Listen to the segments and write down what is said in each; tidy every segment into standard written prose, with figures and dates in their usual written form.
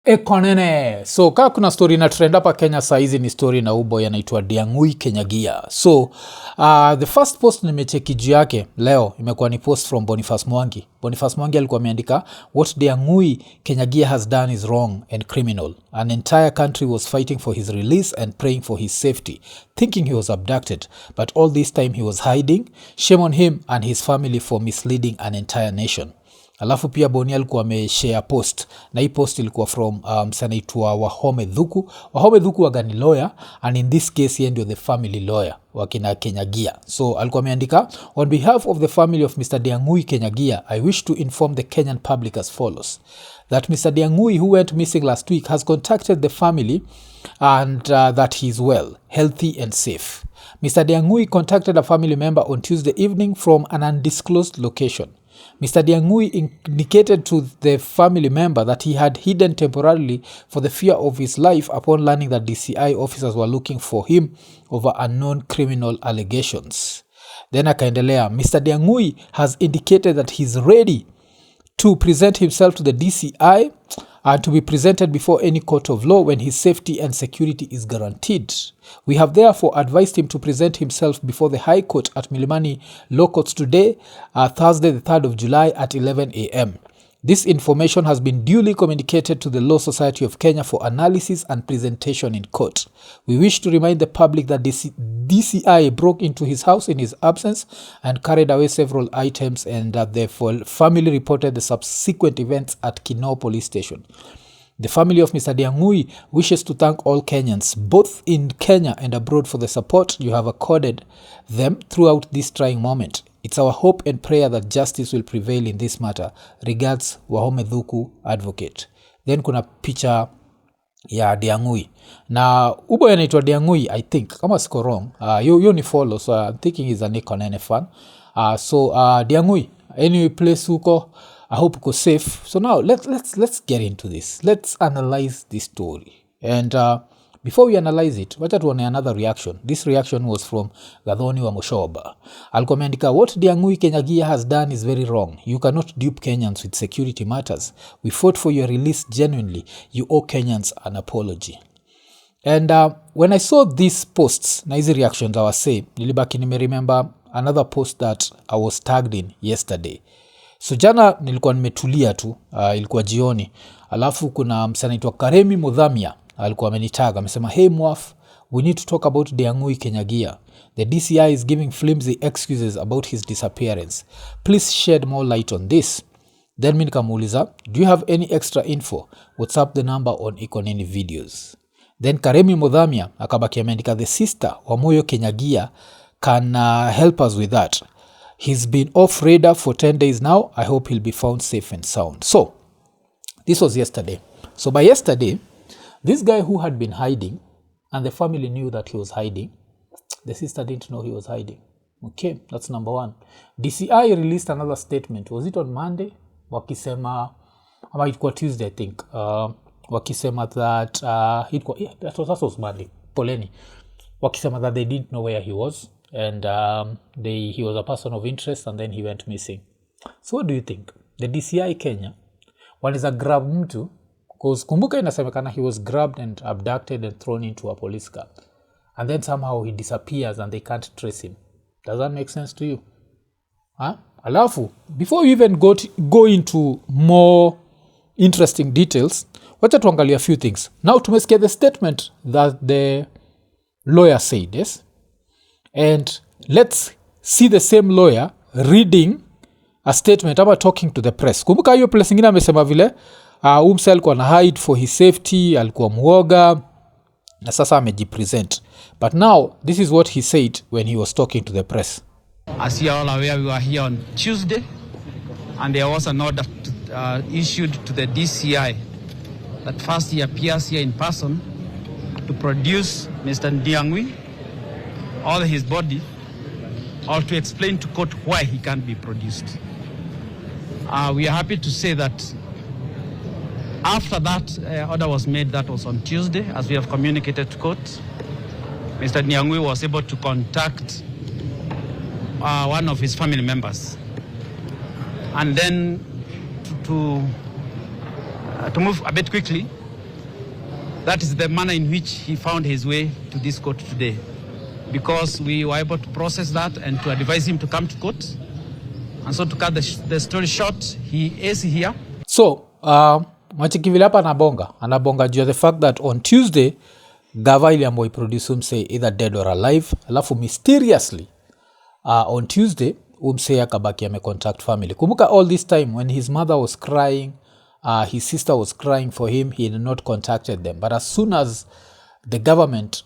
Iko Nini. So kama kuna story na trend hapa Kenya saizi ni story na uboy anaitwa Ndiang'ui Kinyagia. So the first post nimecheki juu yake leo imekuwa ni post from Boniface Mwangi. Boniface Mwangi alikuwa ameandika, what Ndiang'ui Kinyagia has done is wrong and criminal. An entire country was fighting for his release and praying for his safety, thinking he was abducted, but all this time he was hiding. Shame on him and his family for misleading an entire nation. Alafu pia Boni alikuwa ameshare post, na hii post ilikuwa from sanaitwa Wahome Dhuku. Wahome Dhuku waga ni lawyer, and in this case yeye ndio the family lawyer wakina Kinyagia. So alikuwa ameandika, on behalf of the family of Mr. Ndiang'ui Kinyagia, I wish to inform the Kenyan public as follows. That Mr. Ndiang'ui, who went missing last week, has contacted the family and that he is well, healthy and safe. Mr. Ndiang'ui contacted a family member on Tuesday evening from an undisclosed location. Mr. Ndiang'ui indicated to the family member that he had hidden temporarily for the fear of his life upon learning that DCI officers were looking for him over unknown criminal allegations. Then akaendelea, Mr. Ndiang'ui has indicated that he's ready to present himself to the DCI and to be presented before any court of law when his safety and security is guaranteed. We have therefore advised him to present himself before the High Court at Milimani Law Courts today, Thursday the 3rd of July at 11 a.m. This information has been duly communicated to the Law Society of Kenya for analysis and presentation in court. We wish to remind the public that DCI broke into his house in his absence and carried away several items, and that the family reported the subsequent events at Kinoo Police Station. The family of Mr. Ndiang'ui wishes to thank all Kenyans, both in Kenya and abroad, for the support you have accorded them throughout this trying moment. It's our hope and prayer that justice will prevail in this matter. Regards, Wahome Dhuku, advocate. Then kuna picha ya Ndiang'ui. Na uboy anaitwa Ndiang'ui, I think, kama siko wrong. You ni follow, so I'm thinking he's an Iko Nini fan. So Ndiang'ui, any place huko, I hope uko safe. So now let's get into this. Let's analyze this story. And before we analyze it, wacha tuone another reaction. This reaction was from Gathoni wa Mushoba. Alikuwa ameandika, what Ndiang'ui Kinyagia has done is very wrong. You cannot dupe Kenyans with security matters. We fought for your release genuinely. You owe Kenyans an apology. And when I saw these posts, na hizi reactions I was saying, nilibaki remember another post that I was tagged in yesterday. So jana nilikuwa nimetulia tu, ilikuwa jioni. Alafu kuna msanaitwa Karemi Mudhamia alikuwa amenitag, amesema, hey Mwaf, we need to talk about Ndiang'ui Kinyagia. The DCI is giving flimsy excuses about his disappearance. Please shed more light on this. Then mimi nikamuuliza, do you have any extra info? What's up the number on IKONINI videos? Then Karemi Mudhamia akabaki ameandika, the sister wa Moyo Kinyagia can help us with that. He's been off radar for 10 days now. I hope he'll be found safe and sound. So this was yesterday. So by yesterday, this guy who had been hiding, and the family knew that he was hiding, the sister didn't know he was hiding. Okay, that's number one. DCI released another statement. Was it on Monday? Wakisema, ama it was Tuesday, I think. Wakisema that, that was Monday. Poleni. Wakisema that they didn't know where he was, and he was a person of interest, and then he went missing. So what do you think? The DCI Kenya, wanaweza grab mtu, because kumbuka inasemekana he was grabbed and abducted and thrown into a police car, and then somehow he disappears and they can't trace him. Does that make sense to you? Alafu, before we even go into more interesting details, wacha tuangalia a few things. Now tumesikia the statement that the lawyer said, yes? And let's see the same lawyer reading a statement about talking to the press. Kumbuka hiyo press ingine amesema vile umse alikuwa na hide for his safety, alikuwa muoga, na sasa amejipresent. But now this is what he said when he was talking to the press. As you are all aware, we were here on Tuesday, and there was an order issued to the DCI that first he appears here in person to produce Mr. Ndiang'ui, all his body, or to explain to court why he can't be produced. We are happy to say that after that order was made, that was on Tuesday, as we have communicated to court, Mr. Ndiang'ui was able to contact one of his family members. And then to move a bit quickly, That is the manner in which he found his way to this court today. Because we were able to process that and to advise him to come to court. And so to cut the story short, he is here. So, Mwachikivile hapa anabonga juu the fact that on Tuesday, Gava iliambo iproduce umse either dead or alive. Alafu mysteriously, on Tuesday, umse akabaki amecontact family. Kumbuka all this time when his mother was crying, his sister was crying for him, he had not contacted them. But as soon as the government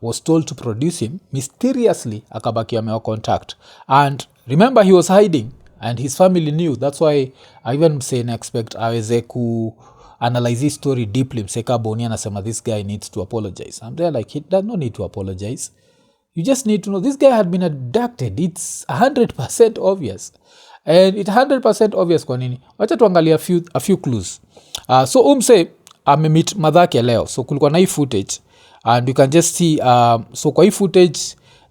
was told to produce him, mysteriously akabaki amewa contact. And remember, he was hiding and his family knew. That's why I even say expect aweze ku analyze this story deeply. Mseka Boni anasema this guy needs to apologize. I'm there like, he does not need to apologize. You just need to know this guy had been abducted. It's 100% obvious. And it's 100% obvious kwa nini. Wacha tuangalia a few clues. So umse amemeet madhake leo. So kulikuwa na hii footage. And you can just see, so kwa hii footage,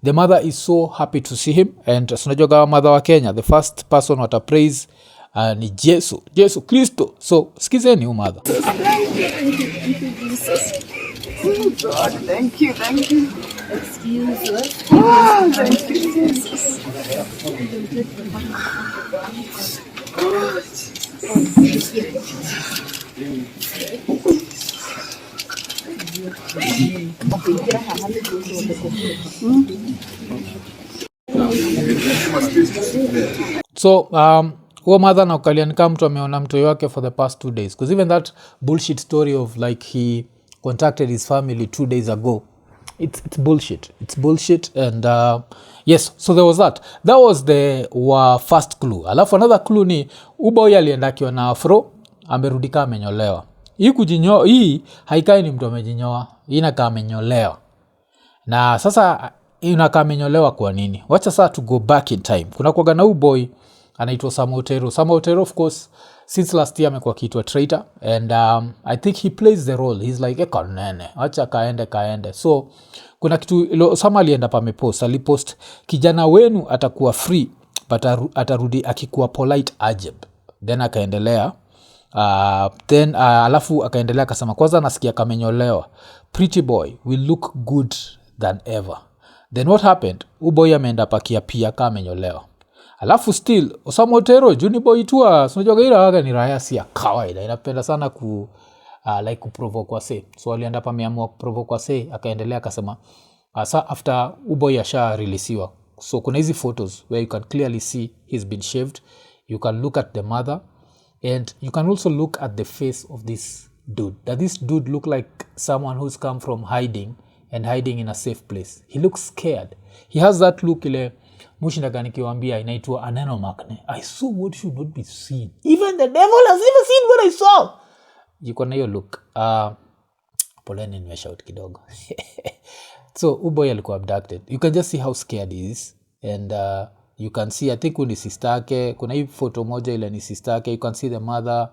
the mother is so happy to see him. And sunajua kama mother wa Kenya, the first person wata praise ni Yesu Kristo. So skizeni huyu mother. Thank you, Jesus. Oh God, thank you. Excuse us. Oh, thank you, Jesus. So huo mother na ukalia ni kama mtu ameona mtoto wake for the past 2 days, because even that bullshit story of like he contacted his family 2 days ago, it's bullshit. And yes, so there was that was the first clue. Alafu another clue ni uboy alienda akiwa na afro, amerudika amenyolewa. Hii kujinyoa hii haikai ni mtu amejinyoa, hii inakaa amenyolewa. Na sasa inakaa amenyolewa kwa nini? Wacha sasa to go back in time. Kuna kuwaga na uboy anaitwa Samotero, of course, since last year amekuwa kiitwa traitor. And I think he plays the role. He's like, Iko Nini, wacha kaende. So kuna kitu Sama alienda pa amepost, alipost kijana wenu atakuwa free but atarudi akikuwa polite ajeb. Then akaendelea alafu akaendelea akasema kwanza nasikia kamenyolewa, pretty boy will look good than ever. Then what happened? Uboy ameenda pakia pia kamenyolewa. Alafu still Osamotero juni boy tua sunajua ila waga ni raya si ya kawaida, inapenda sana like kuprovoke wase. So alienda pa ameamua kuprovoke wase, akaendelea akasema after uboy asha releasiwa. So kuna hizi photos where you can clearly see he's been shaved. You can look at the mother and you can also look at the face of this dude. That this dude look like someone who's come from hiding in a safe place. He looks scared. He has that look ile mushindaga nikiwaambia inaitwa aneno makne. I saw what should not be seen. Even the devil has never seen what I saw. Yuko na hiyo look. Poleni nimeshout kidogo. So uboy alikuwa abducted. You can just see how scared he is. And you can see, I think ni sister yake. Kuna hii photo moja ile ni sister yake. You can see the mother.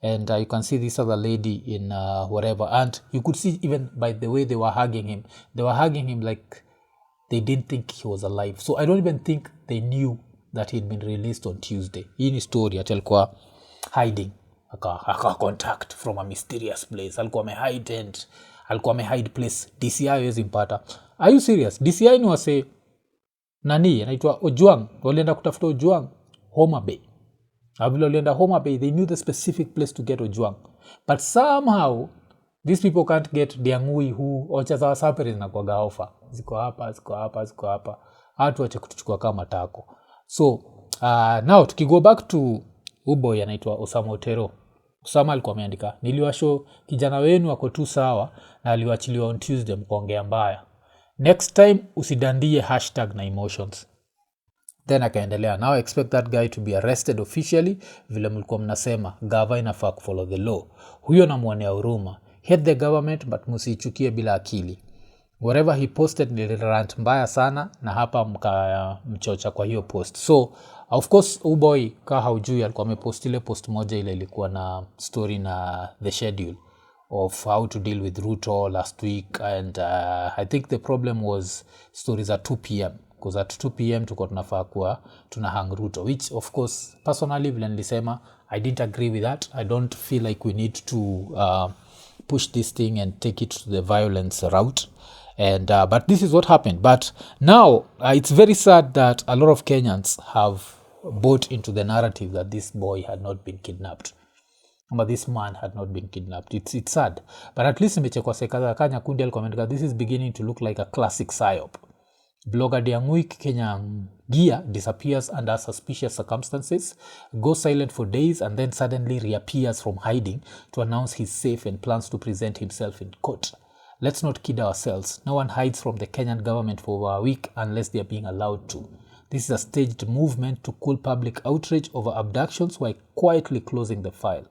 And you can see this other lady in whatever. And you could see even by the way they were hugging him. They were hugging him like they didn't think he was alive. So I don't even think they knew that he'd been released on Tuesday. Hii ni story ati alikuwa hiding. Aka contact from a mysterious place. Alikuwa amehide place. DCI hawezi mpata. Are you serious? DCI ni wase nani anaitwa Ojwang. Walienda kutafuta Ojwang Homa Bay. Avilo walienda Homa Bay, they knew the specific place to get Ojwang. But somehow these people can't get Ndiang'ui who ocha za sapere na kwa gaofa. Ziko hapa. Hatu wache kutuchukua kama tako. So now tukigo back to uboy anaitwa Osamotero. Osama alikuwa ameandika, niliwashow kijana wenu wako tu sawa na aliwachiliwa on Tuesday mkaongea mbaya. Next time usidandie hashtag na emotions. Then akaendelea, now I expect that guy to be arrested officially. Vile mlikuwa mnasema gava inafaa kufollow the law. Huyo namuonea huruma. Hate the government but musiichukie bila akili. Whatever he posted ni rant mbaya sana na hapa mchocha kwa hiyo post. So of course uboy ka haujui alikuwa amepost ile post moja ile ilikuwa na story na the schedule of how to deal with Ruto last week. And I think the problem was stories at 2 p.m. Because at 2 p.m. tuko tunafaa kuwa tunahang Ruto, which of course personally vile nilisema I didn't agree with that. I don't feel like we need to push this thing and take it to the violence route. And but this is what happened. But now it's very sad that a lot of Kenyans have bought into the narrative that this boy had not been kidnapped. But this man had not been kidnapped. It's sad. But at least nimechekwa sekaza kanya kundi alikomentika, this is beginning to look like a classic psyop. Blogger Ndiang'ui Kinyagia disappears under suspicious circumstances, goes silent for days, and then suddenly reappears from hiding to announce he's safe and plans to present himself in court. Let's not kid ourselves. No one hides from the Kenyan government for over a week unless they are being allowed to. This is a staged movement to cool public outrage over abductions while quietly closing the file.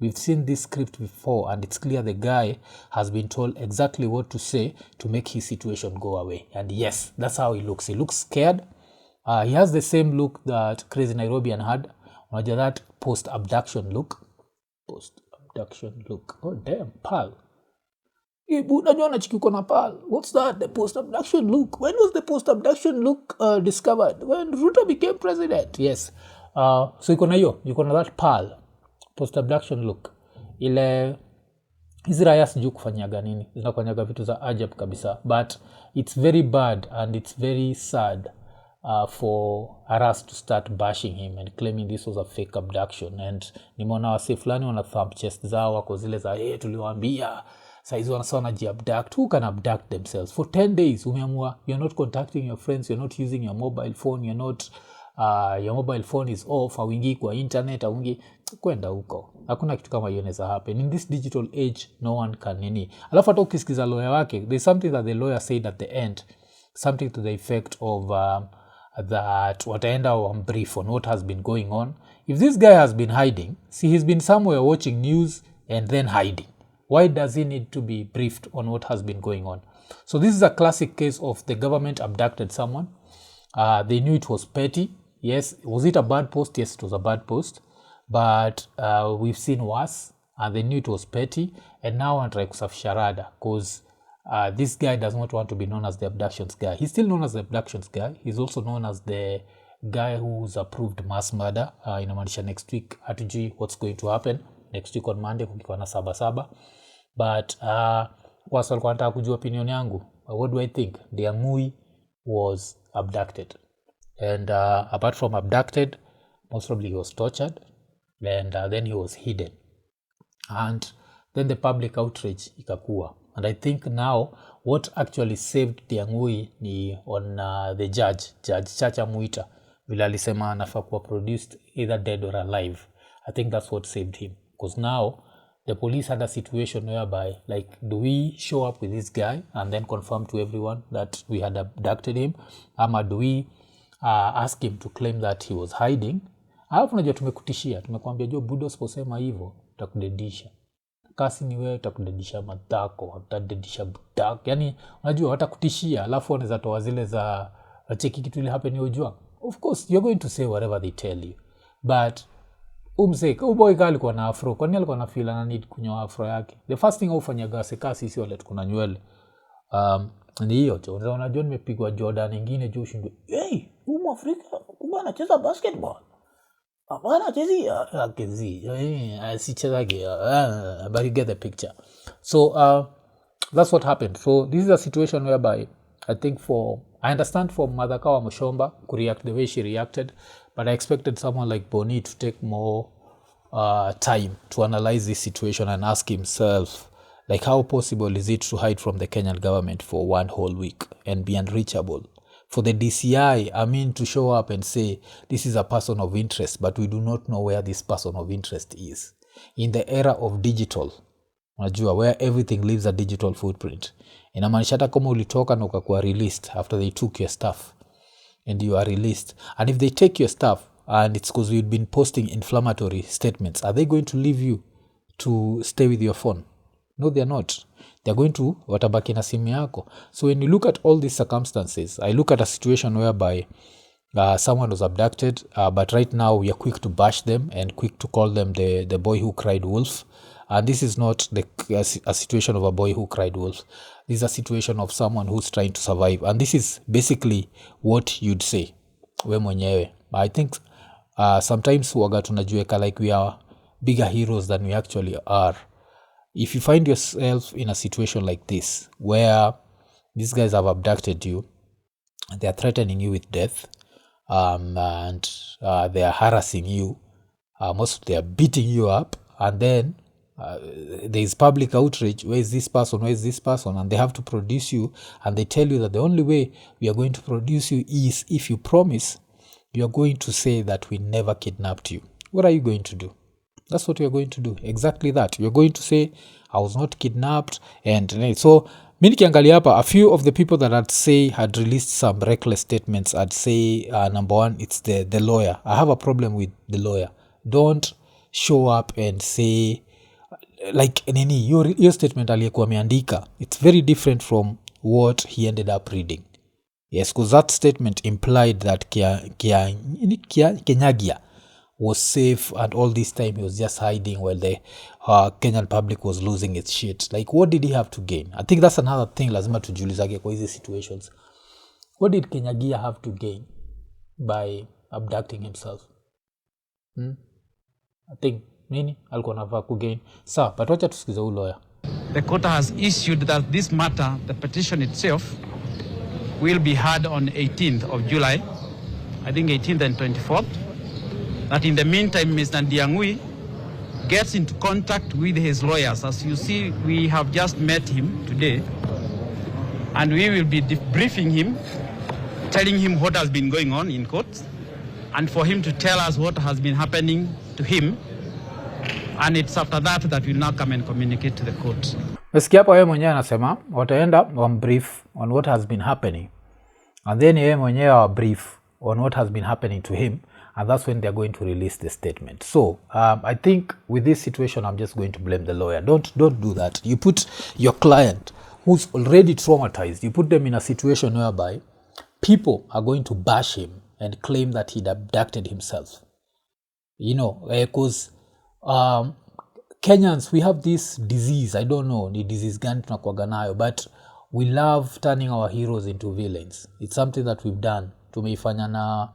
We've seen this script before, and it's clear the guy has been told exactly what to say to make his situation go away. And yes, that's how he looks. He looks scared. He has the same look that Crazy Nairobian had. That post-abduction look. Post-abduction look. Oh, damn, pal. What's that? The post-abduction look. When was the post-abduction look discovered? When Ruto became president. Yes. So you na that pal. Post-abduction look. Ile hizi raya sijui kufanyaga nini. Zinafanyaga vitu za ajabu kabisa. But it's very bad and it's very sad for Aras to start bashing him and claiming this was a fake abduction. And nimeona wase fulani wana thumb chest zao wako zile za tuliwaambia saizi wanasana ji-abduct. Who can abduct themselves? For 10 days umeamua you're not contacting your friends, you're not using your mobile phone, you're not your mobile phone is off, hauingii kwa internet, hauingii kwenda huko. Hakuna kitu kama hiyo inaweza happen. In this digital age, no one can nini. Alafu hata ukisikiza lawyer wake, there's something that the lawyer said at the end, something to the effect of that wataenda on brief on what has been going on. If this guy has been hiding, see, he's been somewhere watching news and then hiding. Why does he need to be briefed on what has been going on? So this is a classic case of the government abducted someone. They knew it was petty. Yes. Was it a bad post? Yes, it was a bad post. But we've seen worse. And they knew it was petty. And now I'm trying to sharada because this guy does not want to be known as the abductions guy. He's still known as the abductions guy. He's also known as the guy who's approved mass murder. Inamaanisha next week hatujui what's going to happen. Next week on Monday kukiwa na saba. But kwa swali kwa nataka kujua opinion yangu, what do I think? Ndiang'ui was abducted. And apart from abducted, most probably he was tortured. And then he was hidden. And then the public outrage ikakua. And I think now what actually saved Ndiang'ui ni on the Judge Chacha Muita. Vile alisema anafaa kuwa produced either dead or alive. I think that's what saved him. Because now the police had a situation whereby, like, do we show up with this guy and then confirm to everyone that we had abducted him? Ama do we ask him to claim that he was hiding? Alafu unajua tumekutishia, tumekwambia jo budo usiposema hivyo tutakudedisha. Kasi ni wewe tutakudedisha matako, tutadedisha budak. Yani unajua watakutishia, alafu wanaweza toa zile za cheki kitu ile happen unajua. Of course you're going to say whatever they tell you. But boy alikuwa na afro. Kwa nini alikuwa na feel ana need kunyoa afro yake? The first thing ufanyaga sekasi sisi wale tukuna nywele. Ni hiyo tu. Unajua nimepigwa Jordan nyingine juu shindwe. Hey, huyu Afrika kumbe anacheza basketball. Hapana achezi akezi. Asichezage. But you get the picture. So that's what happened. So this is a situation whereby I think I understand for Madhakawa Mushomba to react the way she reacted, but I expected someone like Boni to take more time to analyze this situation and ask himself, like, how possible is it to hide from the Kenyan government for one whole week and be unreachable? For the DCI, to show up and say, this is a person of interest, but we do not know where this person of interest is. In the era of digital, where everything leaves a digital footprint, inamaanisha hata kama ulitoka na ukakuwa released after they took your stuff and you are released, and if they take your stuff and it's because you've been posting inflammatory statements, are they going to leave you to stay with your phone? No, they're not. They're going to watabaki na simu yako. So when you look at all these circumstances, I look at a situation whereby someone was abducted, but right now we are quick to bash them and quick to call them the boy who cried wolf. And this is not a situation of a boy who cried wolf. This is a situation of someone who's trying to survive. And this is basically what you'd say. We mwenyewe. I think sometimes waga tunajiweka like we are bigger heroes than we actually are. if you find yourself in a situation like this where these guys have abducted you, they are threatening you with death, and they are harassing you, most they are beating you up, and then there is public outrage, where is this person, and they have to produce you, and they tell you that the only way we are going to produce you is if you promise you are going to say that we never kidnapped you. What are you going to do? That's what you're going to do. Exactly that. You're going to say, I was not kidnapped. And so, mi nikiangalia hapa, a few of the people that I'd say had released some reckless statements, I'd say, number one, it's the lawyer. I have a problem with the lawyer. Don't show up and say, like, nini, your statement aliyekuwa ameandika, it's very different from what he ended up reading. Yes, because that statement implied that Kinyagia was safe, and all this time he was just hiding while the Kenyan public was losing its shit. Like, what did he have to gain? I think that's another thing lazima tujulizage kwa hizi situations. What did Kinyagia have to gain by abducting himself? I think nini alikuwa anafaa kugain. Sawa, but wacha tusikize huyu lawyer. The court has issued that this matter, the petition itself, will be heard on 18th of July, I think 18th and 24th. That in the meantime, Mr. Ndiang'ui gets into contact with his lawyers. As you see, we have just met him today, and we will be debriefing him, telling him what has been going on in court, and for him to tell us what has been happening to him. And it's after that we'll now come and communicate to the court. Mesikia hapa yeye mwenyewe anasema wataenda brief on what has been happening, and then yeye mwenyewe wa brief on what has been happening to him, and that's when they're going to release the statement. So I think with this situation, I'm just going to blame the lawyer. Don't do that. You put your client who's already traumatized, you put them in a situation whereby people are going to bash him and claim that he'd abducted himself. You know, because Kenyans, we have this disease, I don't know, ni disease gani tunakuwaga nayo, but we love turning our heroes into villains. It's something that we've done. Tumeifanya na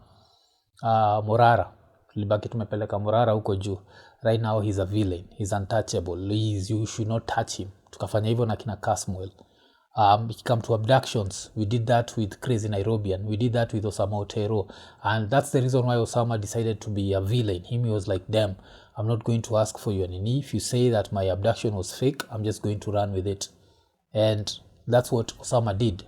Morara. Tulibaki tumepeleka Morara huko juu. Right now he's a villain. He's untouchable. You should not touch him. Tukafanya hivyo na kina Kasmuel. It come to abductions. We did that with Crazy Nairobian. We did that with Osama Otero. And that's the reason why Osama decided to be a villain. He was like, damn, I'm not going to ask for you. And if you say that my abduction was fake, I'm just going to run with it. And that's what Osama did.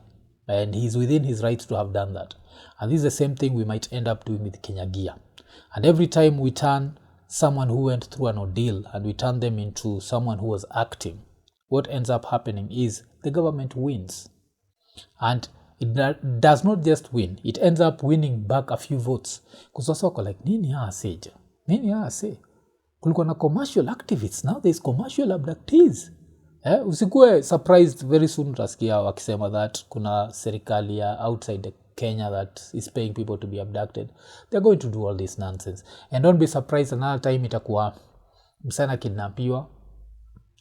And he's within his rights to have done that. And this is the same thing we might end up doing with Kinyagia. And every time we turn someone who went through an ordeal and we turn them into someone who was acting, what ends up happening is the government wins. And it does not just win, it ends up winning back a few votes. Because also like, nini haaseja? Nini haase? Kulikuwa na commercial activists, now there's commercial abductees. Usikue surprised very soon utasikia wakisema that kuna serikali ya outside Kenya that is paying people to be abducted. They're going to do all this nonsense. And don't be surprised another time itakuwa msana kidnapiwa,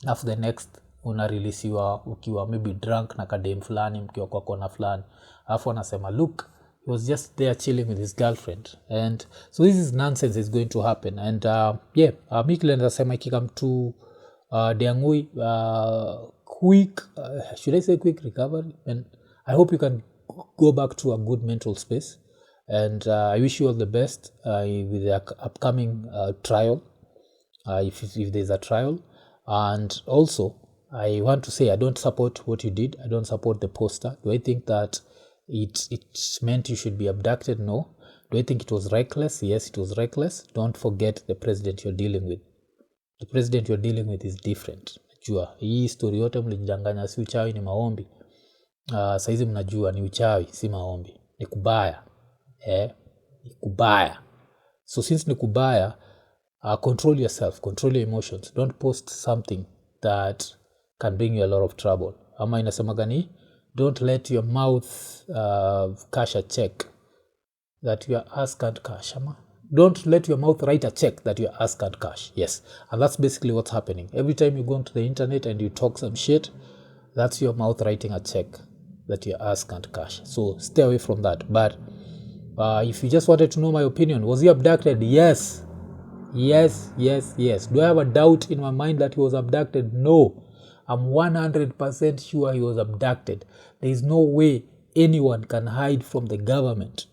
after the next unareleasiwa ukiwa maybe drunk na kadem fulani mkiwa kwa kona fulani, alafu anasema look, he was just there chilling with his girlfriend. And so this is nonsense is going to happen. And Miklen anasema ikikam to Ndiang'ui quick should I say quick recovery, and I hope you can go back to a good mental space. And I wish you all the best with the upcoming trial, if there's a trial. And also I want to say I don't support what you did. I don't support the poster. Do I think that it meant you should be abducted? No. Do I think it was reckless? Yes, it was reckless. Don't forget the president you're dealing with. The president you're dealing with is different. Najua hii story yote mlijidanganya si uchawi ni maombi. Saizi mnajua ni uchawi si maombi. Ni kubaya. Ni kubaya. So since ni kubaya, control yourself, control your emotions. Don't post something that can bring you a lot of trouble. Ama inasema gani? Don't let your mouth cash a check that your ass can't cash. Don't let your mouth write a check that your ass can't cash. Yes. And that's basically what's happening. Every time you go onto the internet and you talk some shit, that's your mouth writing a check that your ass can't cash. So stay away from that. But if you just wanted to know my opinion, was he abducted? Yes. Yes. Do I have a doubt in my mind that he was abducted? No. I'm 100% sure he was abducted. There is no way anyone can hide from the government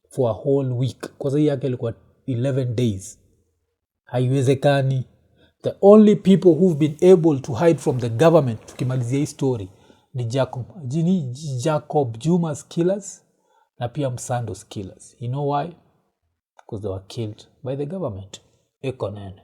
for a whole week. Because hii yake ilikuwa 11 days. Haiwezekani. The only people who've been able to hide from the government, tukimalizia hii story, ni Jacob Juma's killers na pia Msando's killers. You know why? Because they were killed by the government. Iko Nini.